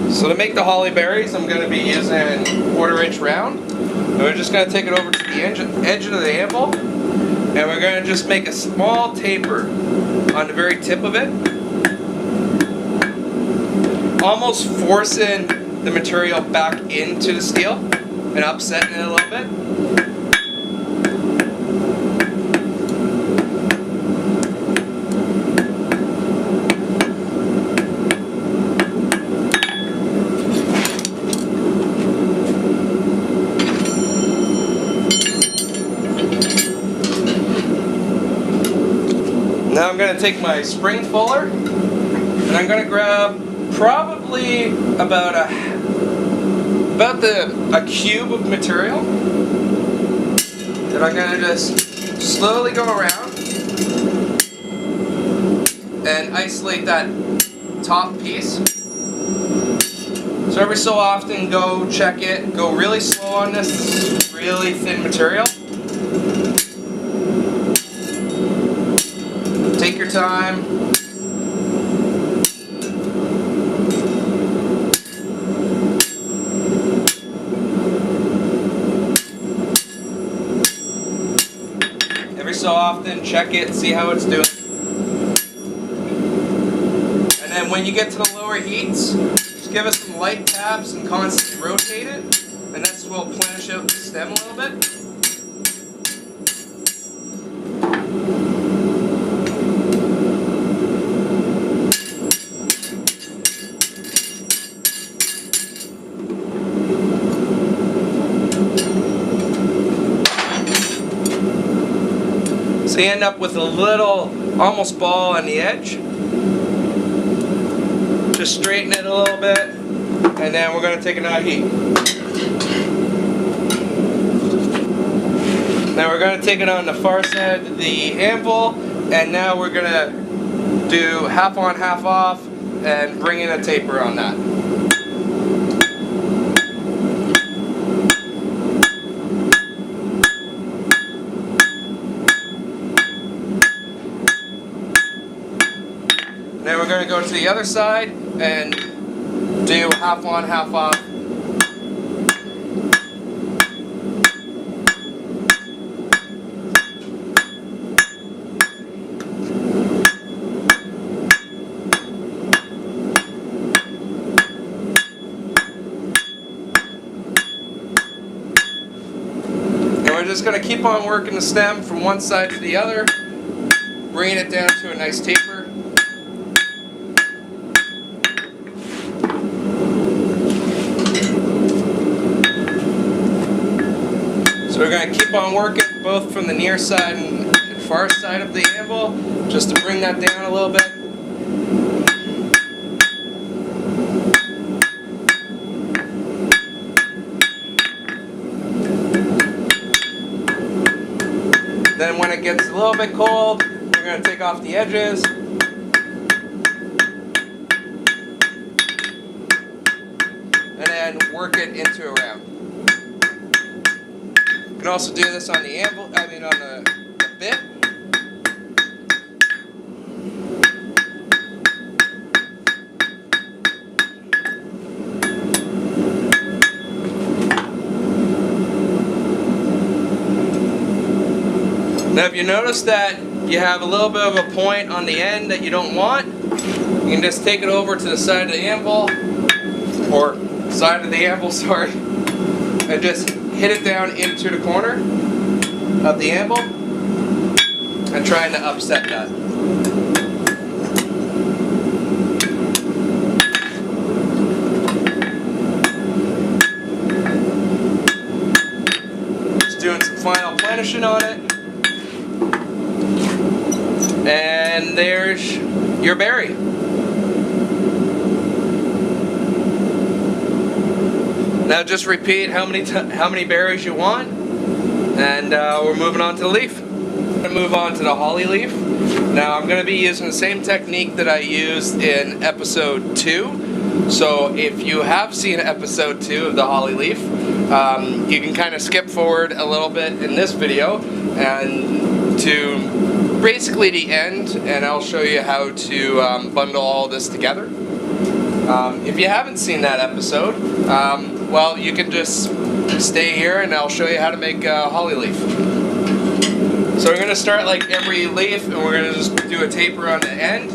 So to make the holly berries, I'm going to be using 1/4 inch round. And we're just going to take it over to the edge of the anvil, and we're going to just make a small taper on the very tip of it, almost forcing the material back into the steel and upsetting it a little bit. Now I'm going to take my spring fuller, and I'm going to grab probably about a cube of material, and I'm going to just slowly go around and isolate that top piece. So every so often go check it, go really slow on this is really thin material. Take your time. Every so often, check it, see how it's doing. And then when you get to the lower heats, just give it some light taps and constantly rotate it. And that's what will plenish out the stem a little bit. So you end up with a little almost ball on the edge. Just straighten it a little bit, and then we're going to take another heat. Now we're going to take it on the far side of the anvil, and now we're going to do half on, half off, and bring in a taper on that. Then we're going to go to the other side and do half on, half off. And we're just going to keep on working the stem from one side to the other, bringing it down to a nice taper. So we're going to keep on working both from the near side and far side of the anvil, just to bring that down a little bit. Then when it gets a little bit cold, we're going to take off the edges. And then work it into a round. You can also do this on the anvil, on the bit. Now if you notice that you have a little bit of a point on the end that you don't want, you can just take it over to the side of the anvil, or side of the anvil, sorry, and just hit it down into the corner of the anvil and trying to upset that. Just doing some final plenishing on it. And there's your berry. Now just repeat how many berries you want, and we're moving on to the leaf. I'm going to move on to the holly leaf. Now I'm going to be using the same technique that I used in episode 2. So if you have seen episode 2 of the holly leaf, you can kind of skip forward a little bit in this video and to basically the end, and I'll show you how to bundle all this together. If you haven't seen that episode, well, you can just stay here and I'll show you how to make a holly leaf. So we're going to start like every leaf and we're going to just do a taper on the end.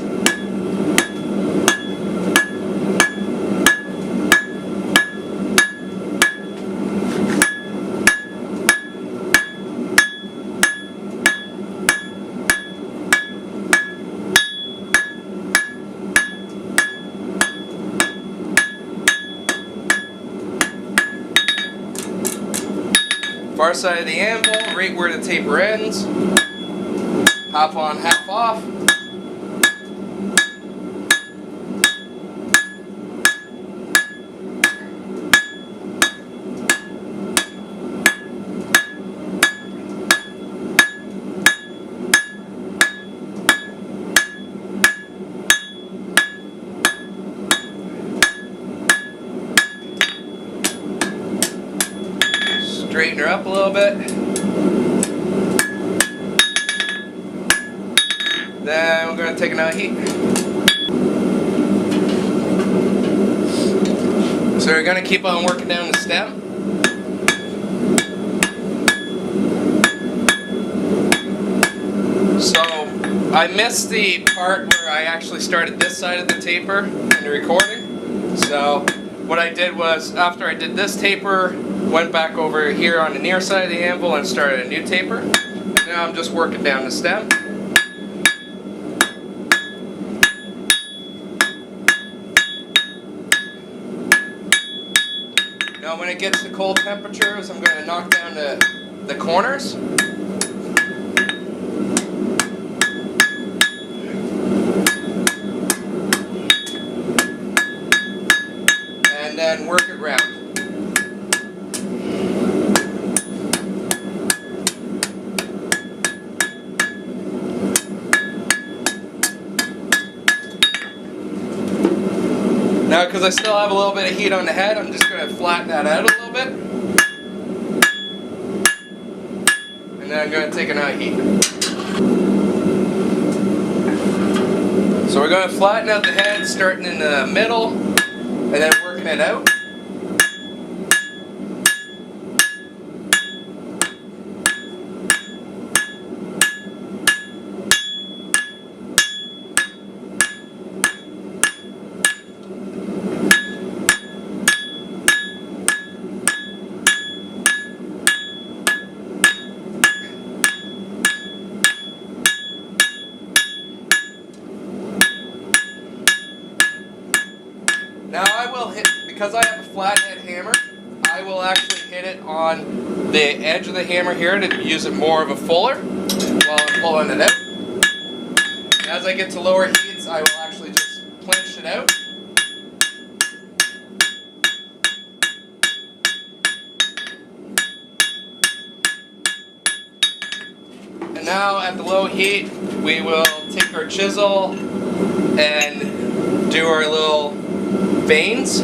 Far side of the anvil, right where the taper ends. Half on, half off. Straighten her up a little bit. Then we're going to take it out of heat. So we're going to keep on working down the stem. So I missed the part where I actually started this side of the taper in the recording. So what I did was, after I did this taper, went back over here on the near side of the anvil and started a new taper. Now I'm just working down the stem. Now when it gets to cold temperatures, I'm going to knock down the corners. And then work it round. Now, because I still have a little bit of heat on the head, I'm just going to flatten that out a little bit. And then I'm going to take it out of heat. So we're going to flatten out the head, starting in the middle, and then working it out. Now I will hit, because I have a flathead hammer, I will actually hit it on the edge of the hammer here to use it more of a fuller while I'm pulling it out. As I get to lower heats, I will actually just clinch it out. And now at the low heat, we will take our chisel and do our little veins.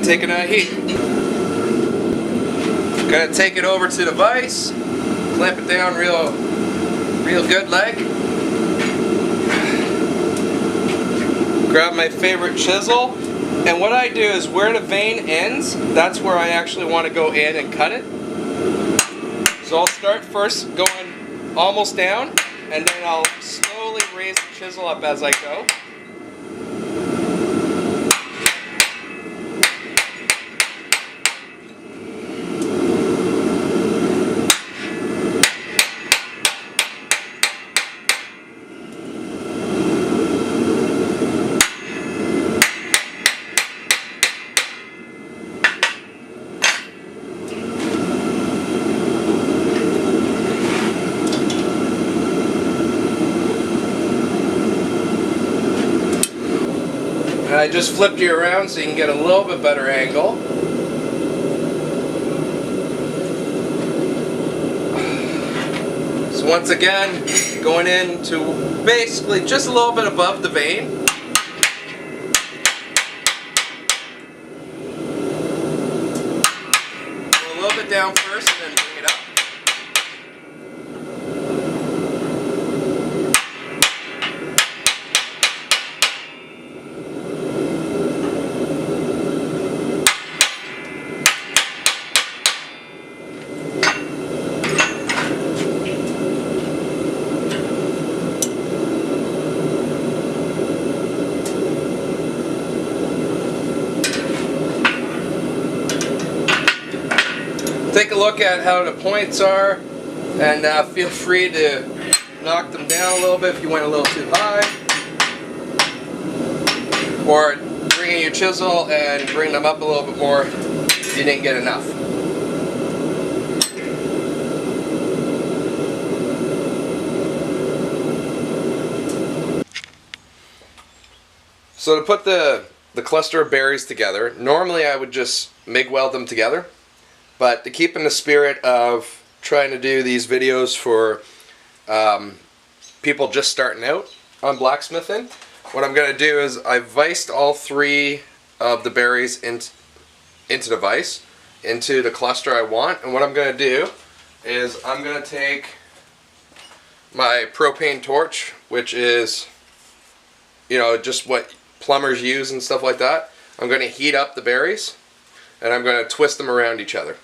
Taking out heat. Gonna take it over to the vise, clamp it down real good leg. Grab my favorite chisel, and what I do is where the vein ends, that's where I actually want to go in and cut it. So I'll start first going almost down, and then I'll slowly raise the chisel up as I go. I just flipped you around so you can get a little bit better angle. So once again, going into basically just a little bit above the vein. Go a little bit down first and then bring it up. Take a look at how the points are, and feel free to knock them down a little bit if you went a little too high, or bring in your chisel and bring them up a little bit more if you didn't get enough. So to put the cluster of berries together, normally I would just MIG weld them together. But to keep in the spirit of trying to do these videos for people just starting out on blacksmithing, what I'm going to do is I've viced all 3 of the berries into the vise, into the cluster I want. And what I'm going to do is I'm going to take my propane torch, which is, you know, just what plumbers use and stuff like that. I'm going to heat up the berries and I'm going to twist them around each other.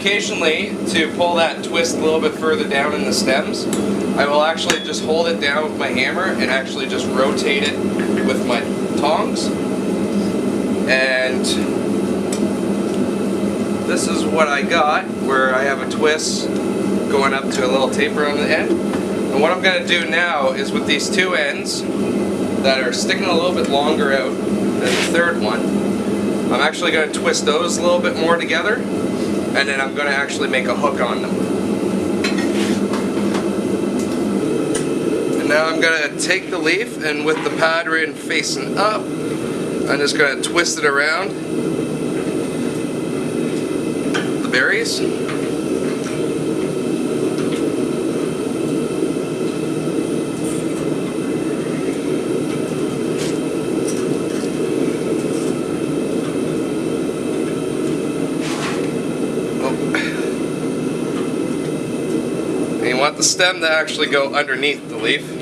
occasionally, to pull that twist a little bit further down in the stems, I will actually just hold it down with my hammer and actually just rotate it with my tongs. And this is what I got, where I have a twist going up to a little taper on the end. And what I'm going to do now is with these two ends that are sticking a little bit longer out than the third one, I'm actually going to twist those a little bit more together, and then I'm going to actually make a hook on them. And now I'm going to take the leaf, and with the pattern facing up, I'm just going to twist it around the berries. And you want the stem to actually go underneath the leaf.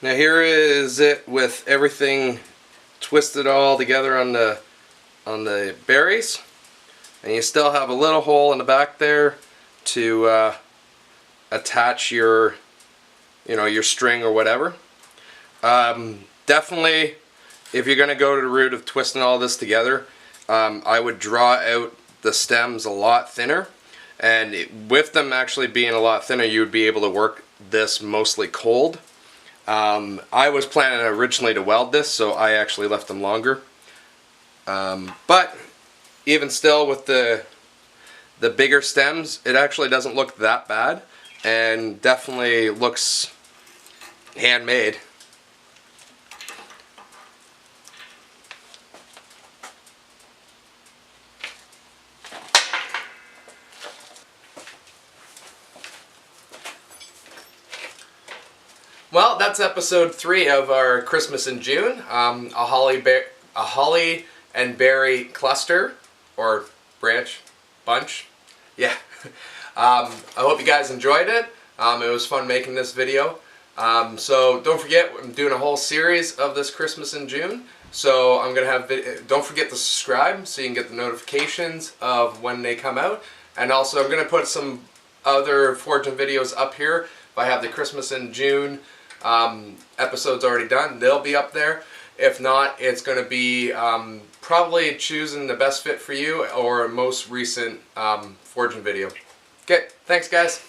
Now here is it with everything twisted all together on the berries, and you still have a little hole in the back there to attach your your string or whatever. Definitely, if you're going to go to the route of twisting all this together, I would draw out the stems a lot thinner, and with them actually being a lot thinner, you would be able to work this mostly cold. I was planning originally to weld this, so I actually left them longer. But even still, with the bigger stems, it actually doesn't look that bad, and definitely looks handmade. Well, that's episode 3 of our Christmas in June. A holly and berry cluster, or branch, bunch. Yeah. I hope you guys enjoyed it. It was fun making this video. So don't forget, I'm doing a whole series of this Christmas in June. So I'm gonna have don't forget to subscribe so you can get the notifications of when they come out. And also I'm gonna put some other forging videos up here. If I have the Christmas in June episodes already done, they'll be up there. If not, it's going to be probably choosing the best fit for you or most recent forging video. Okay, thanks guys.